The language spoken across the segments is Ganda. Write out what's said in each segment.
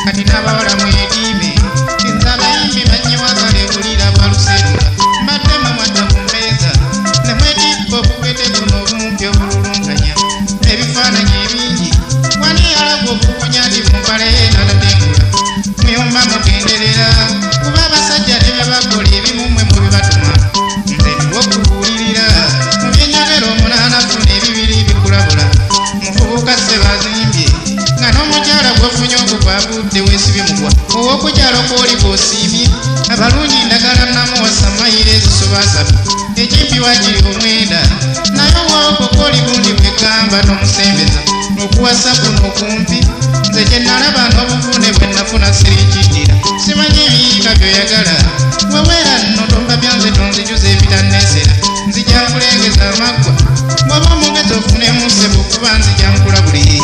kati n'abawala mwediime nze abayimbi bannyiwagale bulira bwaluserula mbaddemu mwadda ku mmeeza ne mwedippa obugete buno obumpi obululunkanya ebifaananyi ebingi wani yalaga okuwonya nti mu mpala n'atatengula muyomba mugenderera kuba abasajja ne bye bakola ebimu mmwe mu bibatuma nze niwo okubuulirira mu byenjagala omunaanafu n'ebibiri bikulabula muvubuka Ssebazimbye nga n'omukyala gwofunye ogugwagudde weesibye mugwa ow'okukyalo kw'oli bw'osiibye abalungi ndagala namuwasa mayiro ezisobaasatu ekimpiwa kiri omwenda naye owoko kw'oli bundi bwegamba n'omusembeza okuwasa kuno okumpi nze kye nalaba n'obuvune bwe nafuna sirikiddira simanyi ebiyika by'oyagala weweera nno tomba byanze tonzijuza ebitanneesera nzija nkulengeza amaggwa bw'oba omugezi ofunemu ssebo kuba nzija nkulabulire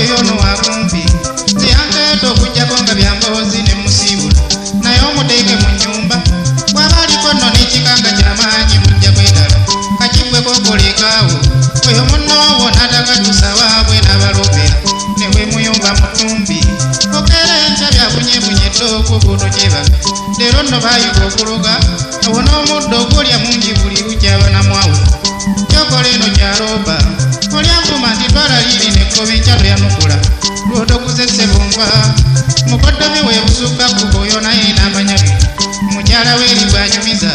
yono wakumpi ziyankeeta okujjako nga byamboozi ne musiibula naye omuteeke mu nnyumba bw'abaaliko nno n'ekikanga ky'amaanyi mujja kwetala kakiggweko okolekaawo oyo munnoowo n'atagatusa waabwe n'abalopera ne we muyumba mutumbi okeera enkya byabunyebunye ettooku buto kyebaga leero nno baayiga okuloga awo n'omuddo ogulya mungi buli lujja banamwawo kyokola eno gyalooba olyanvuma nti twala liiri nekkoba enkyalo yanukula lwotokuze ssebunva mukoddomi weebusukka kuba oyo naye n'amanya bino mukyala weeri bw'anyumiza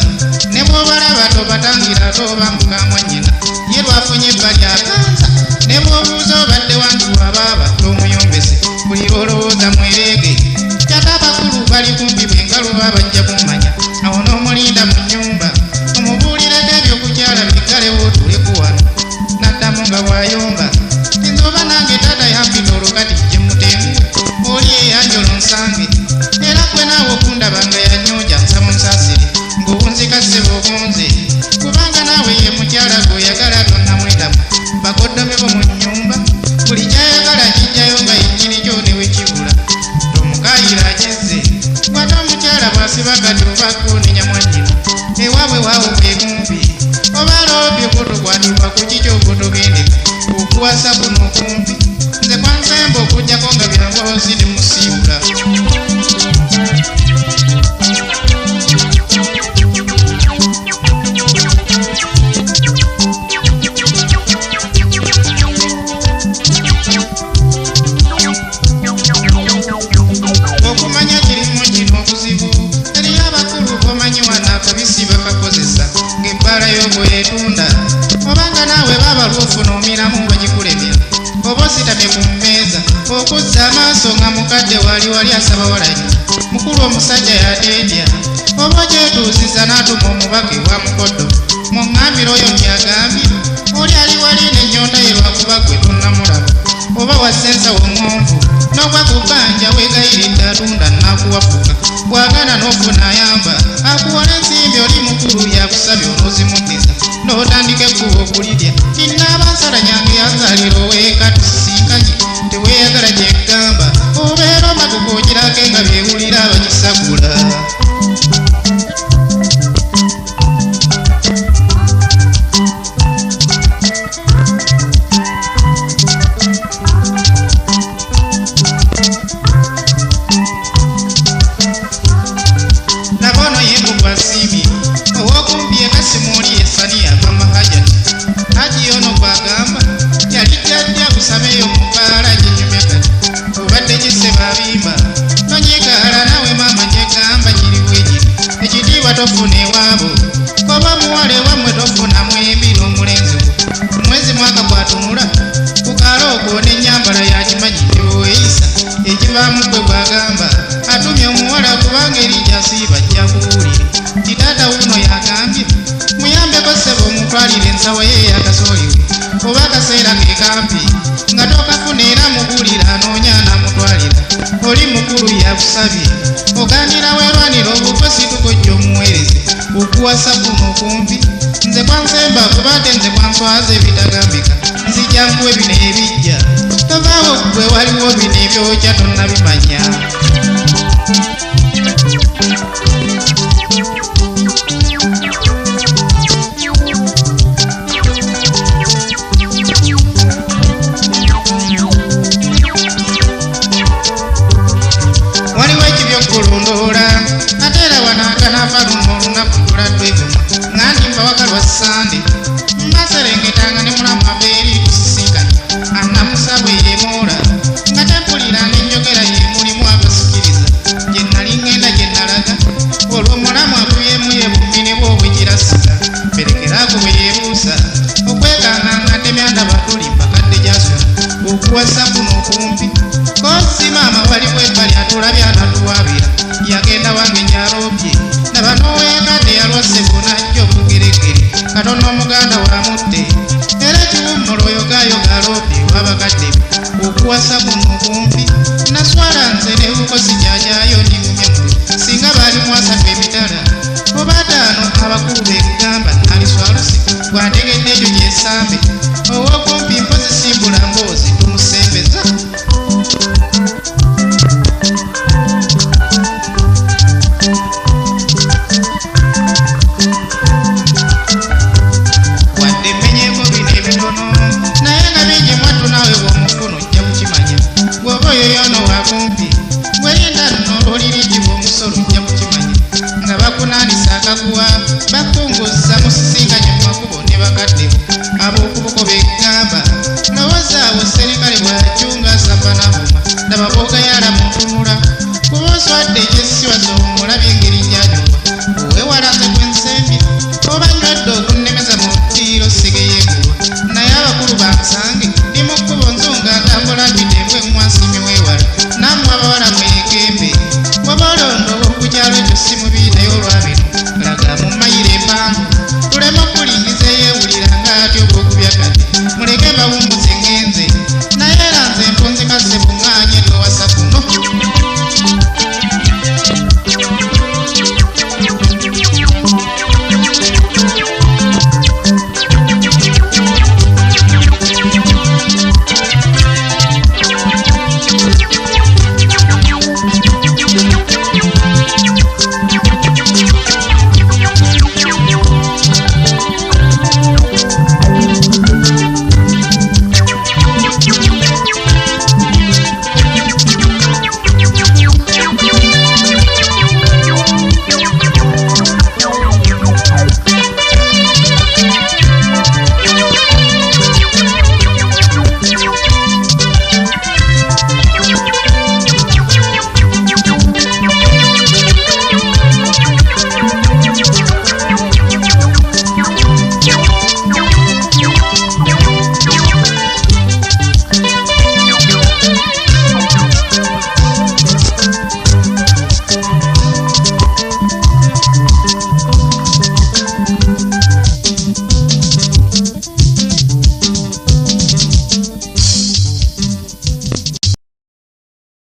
ne bw'obalaba tobatangira ate oba mukamwa nnyina ye lwafunye ebbali akansa ne bw'obuuza obadde wantu abaaba tomuyombese buli lwolowooza mwereege kyata abakulu bali kumpi bwe nga luba bajja kumanya awo n'omulinda mu nnyumba omubuulireko ebyokukyala bigalewo tuleku wano naddamu nga bw'ayomba nze oba nange taata yampitolo kati gye mutengu oli eyanjolo nsange era kwe naawe okundaba nga yanyooja nsaba nsaasire ng'obunzika ssebo obunze kubanga naawe ye mukyala gw'oyagala tonnamwetamu bakoddomi bo mu nnyumba buli kyayagala kijjayo nga yennyini kyo ne wekibula tomukaayira akizze gwate omukyala bw'asiba kati obako ne nyamwannyina ewaabwe waawo bwe kumpi oba loopye okutokwatibwa ku kiki okutogendeka okuwasa kuno okumpi nze kwansemba okujjako nga byamboozi ne musiibula okumanya kirimu kino obuzibu eriyo abakulu b'omanyi wano akabisi bakakozesa ng'ebbaala y'obwetunda obanga naawe baaba lwofuna omiramu bagikulemera oba ositamye ku mmeeza okuzza amaaso nga mukadde wali asaba walanyi mukulu omusajja yateetya oba okyetuusiza n'atuma omubaka ewa mukoddo muŋŋambira oyo kyagambye oli ali wali n'ennyonta ye lwakuba gwe tonnamulaba oba wassensawo ŋŋonvu n'ogwa ku bbanja weegayiridde atunda n'akuwafuka bw'agaana n'ofuna ayamba akuwola ensimbi oli mukulu yakusabye onoozimuddiza n'otandika ekkuba okulirya tinnaaba nyange yazaalira oweeka tusisinkanye teweeyagala gyekugamba obeera omatukogirako nga byewulira abakisagula nabono yembugwa nsimbi owokumpi ekasimuuli esaniya bamahajati haji ono gwagamba yali jjajja busameyo mu bbaala gyenyumya kati obadde kiseba abimba tonyigaala nawe maama gyegamba kiri bwegiri ekitiibwa tofuna ewaabo oba muwala ewammwe tofunamu embiri omulenzi wo mwezi mwaka gwatunula ku kaalo okwo n'ennyambala yakimanyi teweeyisa ekivaamu gwe bwagamba atumye omuwala kubanga erijja siiba jja kuwulire kitaata wuno yagambye muyambeko ssebo omutwalire ensawo ye eyakasooliwe oba akaseera kekampi nga tokafuna era mubuulira anoonya n'amutwalira oli mukulu yakusabye oganira weerwanira obukwe situko jja omuweereze okuwasa kuno okumpi nze kwansemba kubadde nze kwanswaza ebitagambika nzija nkuwe bino ebijja tovaawo gwe waliwo bino ebyokya tonnabimanya waliwo ekibyokulondoola ate era wanaakanaava luno olunaku tuladdwegoma ngandimba wakalwa sande mbaserengetanga ne mulamu abeeri kusisinkana anamusabwe yeemoola nga tempulira n'enjogera ye mulimu abasikiriza gye nali ngenda gye nalaga olwo mulamu akuyemu ye bummini bwobwe kirasiga berekeraako bwe yeebuusa okwekanga nga temyanda batuli mbakadde gyasula okuwasa kuno okumpi kosi maama wali bwebbali atulabye atatuwaabira yagenda wange gyalobye naba n'owekadde yalwase bunajja obugeregere katono omuganda wamudde era ekiwummula oyo gaayoga alobye wabakadde okuwasa kuno okumpi naswala nze ne bukosi jajaayo ndigumye mulu singa baali mwasatu emitala oba ataano abakulu begamba naliswaluse gwantegedde ekyo gyesambe ow'okumpi mpozi simbula mboozi tumusembeza wadde mmenyeeko bino ebitono naye nga bingi mwattu naawe bw'omukono ojja kukimanya gwoba oyo yoono wakumpi gwerinda nno olwolirigibwa omusolo ojja kukimanya nga bakunaanisa akaguwa bakunguza musisinkanye mu makubo ne bakaddebo ab'okubuko begamba lowozaawo serikale bw'acunga asamba n'abuma ndaba boogayala mu ntunula kuba oswadde ekyesisiwaza omulabye engeri gy'anyuwa owewalaze gw'ensembye oba nywedde okunnemeza mu ddiiro sigeyeegulwa naye abakulu bansange